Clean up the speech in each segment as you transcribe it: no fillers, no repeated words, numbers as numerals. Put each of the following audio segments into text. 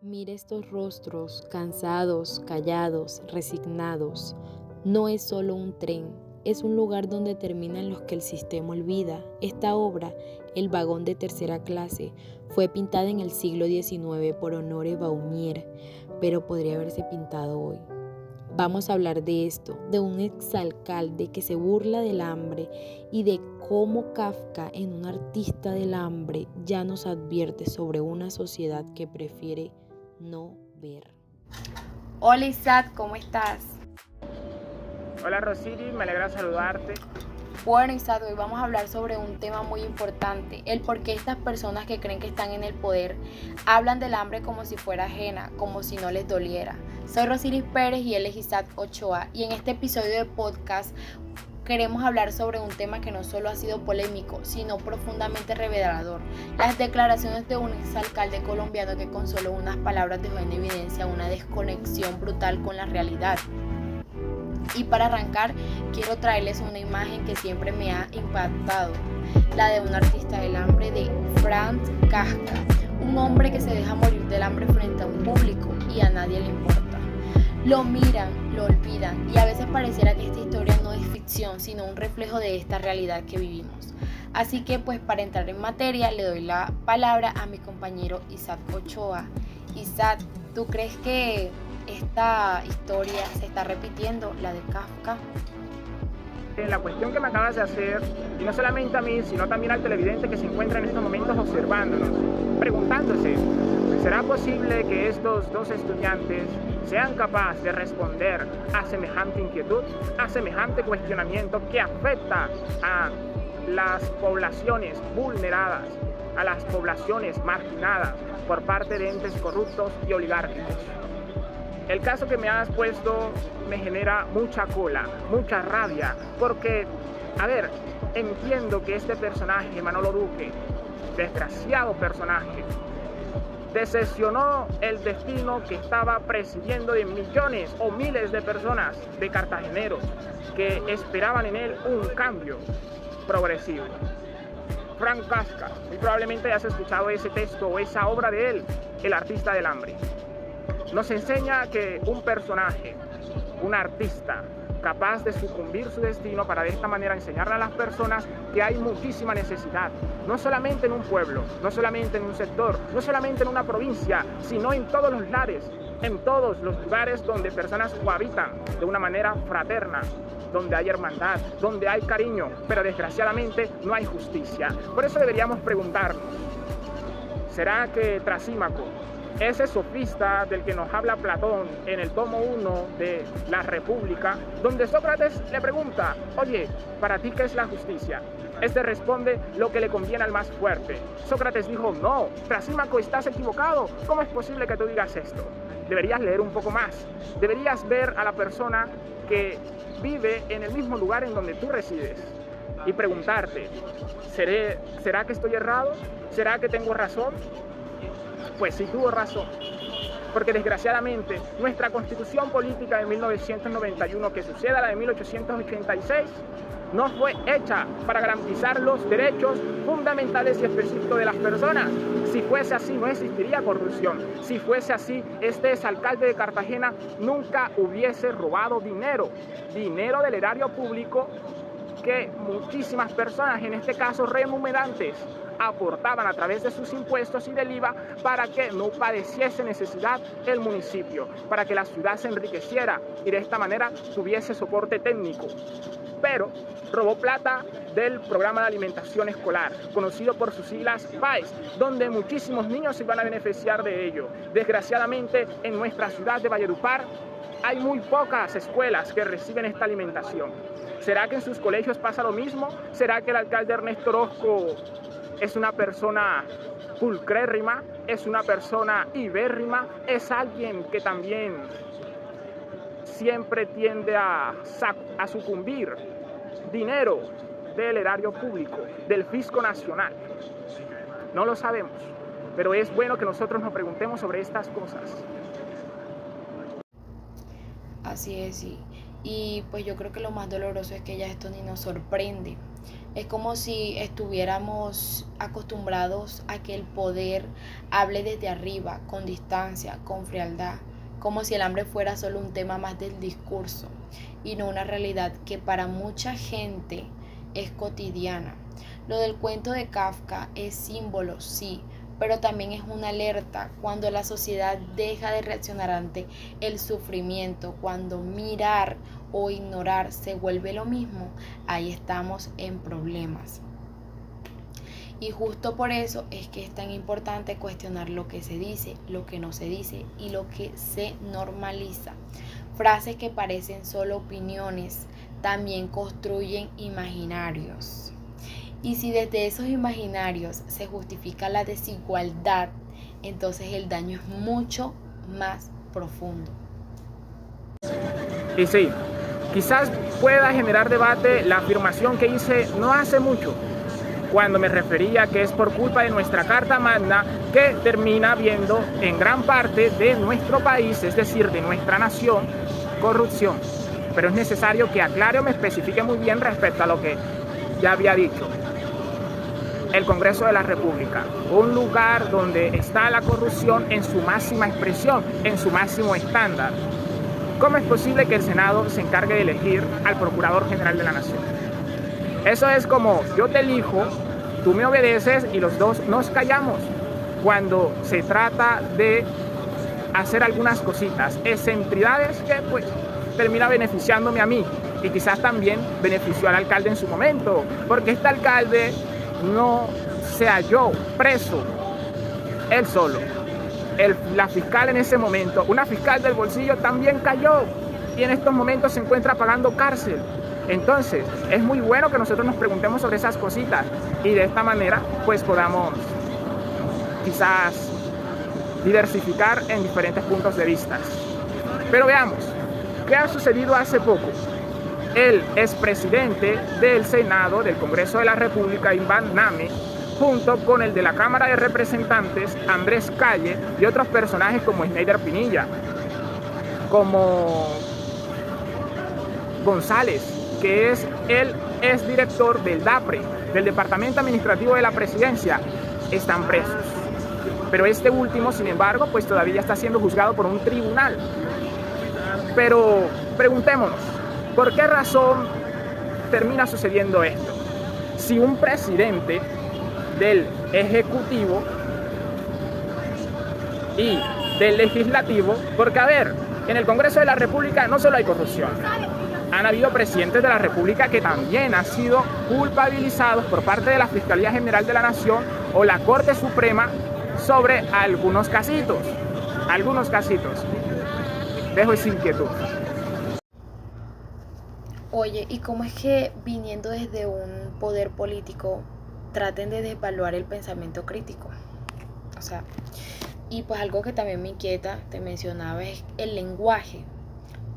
Mira estos rostros cansados, callados, resignados. No es solo un tren, es un lugar donde terminan los que el sistema olvida. Esta obra, El vagón de tercera clase, fue pintada en el siglo XIX por Honoré Daumier, pero podría haberse pintado hoy. Vamos a hablar de esto, de un exalcalde que se burla del hambre y de cómo Kafka, en Un artista del hambre, ya nos advierte sobre una sociedad que prefiere no ver. Hola Isaac, ¿cómo estás? Hola Rosiri, me alegra saludarte. Bueno Isaac, hoy vamos a hablar sobre un tema muy importante, el por qué estas personas que creen que están en el poder hablan del hambre como si fuera ajena, como si no les doliera. Soy Rosiris Pérez y él es Isaac Ochoa y en este episodio de podcast queremos hablar sobre un tema que no solo ha sido polémico, sino profundamente revelador. Las declaraciones de un exalcalde colombiano que con solo unas palabras dejó en evidencia una desconexión brutal con la realidad. Y para arrancar, quiero traerles una imagen que siempre me ha impactado, la de un artista del hambre de Franz Kafka, un hombre que se deja morir del hambre frente a un público y a nadie le importa. Lo miran, lo olvidan y a veces pareciera que esta historia no es ficción, sino un reflejo de esta realidad que vivimos. Así que pues para entrar en materia le doy la palabra a mi compañero Isaac Ochoa. Isaac, ¿tú crees que esta historia se está repitiendo, la de Kafka? La cuestión que me acabas de hacer, y no solamente a mí, sino también al televidente que se encuentra en estos momentos observándonos, preguntándose, ¿será posible que estos dos estudiantes sean capaces de responder a semejante inquietud, a semejante cuestionamiento que afecta a las poblaciones vulneradas, a las poblaciones marginadas por parte de entes corruptos y oligárquicos? El caso que me has puesto me genera mucha cola, mucha rabia, porque, entiendo que este personaje, Manolo Duque, desgraciado personaje, decepcionó el destino que estaba presidiendo de millones o miles de personas, de cartageneros, que esperaban en él un cambio progresivo. Franz Kafka, muy probablemente hayas escuchado ese texto o esa obra de él, El artista del hambre. Nos enseña que un personaje, un artista, capaz de sucumbir su destino para de esta manera enseñarle a las personas que hay muchísima necesidad, no solamente en un pueblo, no solamente en un sector, no solamente en una provincia, sino en todos los lares, en todos los lugares donde personas cohabitan de una manera fraterna, donde hay hermandad, donde hay cariño, pero desgraciadamente no hay justicia. Por eso deberíamos preguntarnos, ¿será que Trasímaco, ese sofista del que nos habla Platón en el tomo 1 de La República, donde Sócrates le pregunta, oye, ¿para ti qué es la justicia? Este responde lo que le conviene al más fuerte. Sócrates dijo, no, Trasímaco, estás equivocado. ¿Cómo es posible que tú digas esto? Deberías leer un poco más. Deberías ver a la persona que vive en el mismo lugar en donde tú resides y preguntarte, ¿será que estoy errado? ¿Será que tengo razón? Pues sí tuvo razón, porque desgraciadamente nuestra constitución política de 1991, que sucede a la de 1886, no fue hecha para garantizar los derechos fundamentales y específicos de las personas. Si fuese así, no existiría corrupción. Si fuese así, este exalcalde de Cartagena nunca hubiese robado dinero del erario público que muchísimas personas, en este caso remunerantes, aportaban a través de sus impuestos y del IVA para que no padeciese necesidad el municipio, para que la ciudad se enriqueciera y de esta manera tuviese soporte técnico. Pero robó plata del programa de alimentación escolar, conocido por sus siglas PAES, donde muchísimos niños se van a beneficiar de ello. Desgraciadamente, en nuestra ciudad de Valledupar hay muy pocas escuelas que reciben esta alimentación. ¿Será que en sus colegios pasa lo mismo? ¿Será que el alcalde Ernesto Orozco es una persona pulcrérrima? ¿Es una persona ibérrima? ¿Es alguien que también siempre tiende a sucumbir dinero del erario público, del fisco nacional? No lo sabemos, pero es bueno que nosotros nos preguntemos sobre estas cosas. Así es, sí. Y pues yo creo que lo más doloroso es que ya esto ni nos sorprende. Es como si estuviéramos acostumbrados a que el poder hable desde arriba, con distancia, con frialdad, como si el hambre fuera solo un tema más del discurso y no una realidad que para mucha gente es cotidiana. Lo del cuento de Kafka es símbolo, sí, pero también es una alerta cuando la sociedad deja de reaccionar ante el sufrimiento, cuando mirar o ignorar se vuelve lo mismo, ahí estamos en problemas. Y justo por eso es que es tan importante cuestionar lo que se dice, lo que no se dice y lo que se normaliza. Frases que parecen solo opiniones también construyen imaginarios. Y si desde esos imaginarios se justifica la desigualdad, entonces el daño es mucho más profundo. Y sí, quizás pueda generar debate la afirmación que hice no hace mucho, cuando me refería que es por culpa de nuestra Carta Magna que termina habiendo en gran parte de nuestro país, es decir, de nuestra nación, corrupción. Pero es necesario que aclare o me especifique muy bien respecto a lo que ya había dicho. El Congreso de la República, un lugar donde está la corrupción en su máxima expresión, en su máximo estándar. ¿Cómo es posible que el Senado se encargue de elegir al Procurador General de la Nación? Eso es como yo te elijo, tú me obedeces y los dos nos callamos cuando se trata de hacer algunas cositas, excentricidades que pues termina beneficiándome a mí y quizás también benefició al alcalde en su momento, porque este alcalde no se halló preso él solo. La fiscal en ese momento, una fiscal del bolsillo, también cayó y en estos momentos se encuentra pagando cárcel. Entonces es muy bueno que nosotros nos preguntemos sobre esas cositas y de esta manera pues podamos quizás diversificar en diferentes puntos de vista. Pero veamos, ¿qué ha sucedido hace poco? El expresidente del Senado, del Congreso de la República, Iván Name, junto con el de la Cámara de Representantes, Andrés Calle, y otros personajes como Schneider Pinilla, como González, que es el exdirector del DAPRE, del Departamento Administrativo de la Presidencia, están presos. Pero este último, sin embargo, pues todavía está siendo juzgado por un tribunal. Pero preguntémonos, ¿por qué razón termina sucediendo esto? Si un presidente del Ejecutivo y del Legislativo, porque a ver, en el Congreso de la República no solo hay corrupción, han habido presidentes de la República que también han sido culpabilizados por parte de la Fiscalía General de la Nación o la Corte Suprema sobre algunos casitos. Dejo esa inquietud. Oye, ¿y cómo es que viniendo desde un poder político traten de devaluar el pensamiento crítico? O sea, y pues algo que también me inquieta, te mencionaba, es el lenguaje.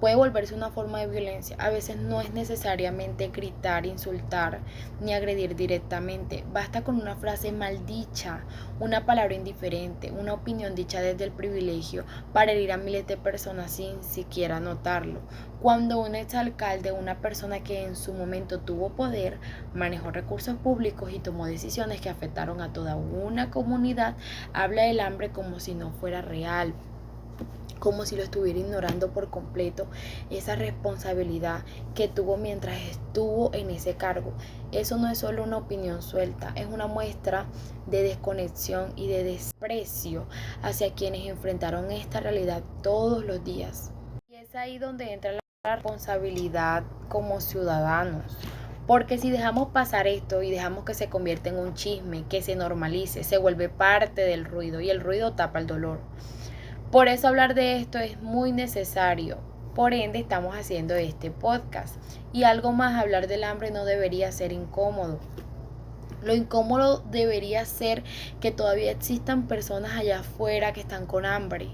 Puede volverse una forma de violencia. A veces no es necesariamente gritar, insultar ni agredir directamente. Basta con una frase maldicha, una palabra indiferente, una opinión dicha desde el privilegio para herir a miles de personas sin siquiera notarlo. Cuando un exalcalde, una persona que en su momento tuvo poder, manejó recursos públicos y tomó decisiones que afectaron a toda una comunidad, habla del hambre como si no fuera real, como si lo estuviera ignorando por completo esa responsabilidad que tuvo mientras estuvo en ese cargo. Eso no es solo una opinión suelta, es una muestra de desconexión y de desprecio hacia quienes enfrentaron esta realidad todos los días. Y es ahí donde entra la responsabilidad como ciudadanos. Porque si dejamos pasar esto y dejamos que se convierta en un chisme, que se normalice, se vuelve parte del ruido y el ruido tapa el dolor. Por eso hablar de esto es muy necesario. Por ende estamos haciendo este podcast. Y algo más, hablar del hambre no debería ser incómodo. Lo incómodo debería ser que todavía existan personas allá afuera que están con hambre,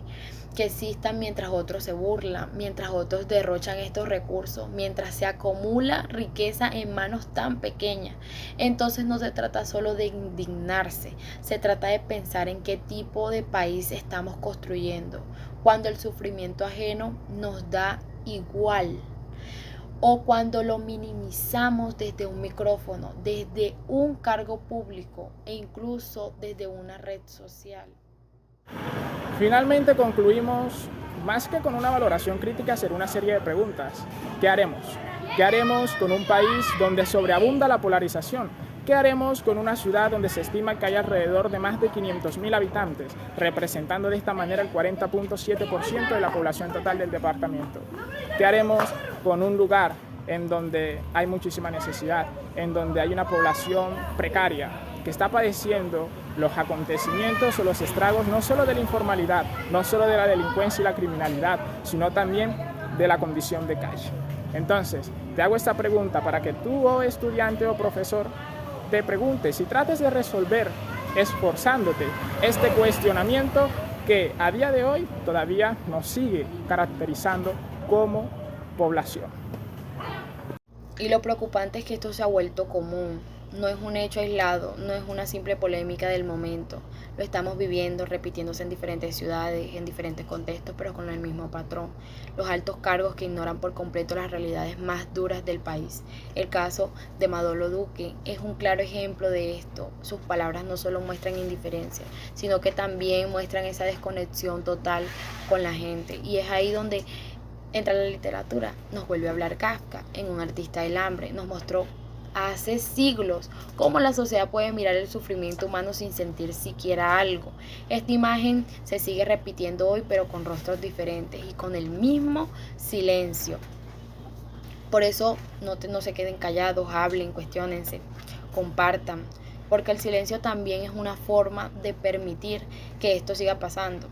que existan mientras otros se burlan, mientras otros derrochan estos recursos, mientras se acumula riqueza en manos tan pequeñas. Entonces no se trata solo de indignarse, se trata de pensar en qué tipo de país estamos construyendo, cuando el sufrimiento ajeno nos da igual. o cuando lo minimizamos desde un micrófono, desde un cargo público e incluso desde una red social. Finalmente concluimos, más que con una valoración crítica, hacer una serie de preguntas. ¿Qué haremos? ¿Qué haremos con un país donde sobreabunda la polarización? ¿Qué haremos con una ciudad donde se estima que hay alrededor de más de 500.000 habitantes, representando de esta manera el 40.7% de la población total del departamento? ¿Qué haremos con un lugar en donde hay muchísima necesidad, en donde hay una población precaria que está padeciendo los acontecimientos o los estragos no solo de la informalidad, no solo de la delincuencia y la criminalidad, sino también de la condición de calle? Entonces, te hago esta pregunta para que tú, oh estudiante o profesor, te preguntes y trates de resolver, esforzándote, este cuestionamiento que a día de hoy todavía nos sigue caracterizando como población. Y lo preocupante es que esto se ha vuelto común. No es un hecho aislado, no es una simple polémica del momento. Lo estamos viviendo, repitiéndose en diferentes ciudades, en diferentes contextos, pero con el mismo patrón. Los altos cargos que ignoran por completo las realidades más duras del país. El caso de Madolo Duque es un claro ejemplo de esto. Sus palabras no solo muestran indiferencia, sino que también muestran esa desconexión total con la gente. Y es ahí donde entra la literatura. Nos vuelve a hablar Kafka en Un artista del hambre. Nos mostró hace siglos cómo la sociedad puede mirar el sufrimiento humano sin sentir siquiera algo. Esta imagen se sigue repitiendo hoy, pero con rostros diferentes y con el mismo silencio. Por eso no se queden callados, hablen, cuestiónense, compartan, porque el silencio también es una forma de permitir que esto siga pasando.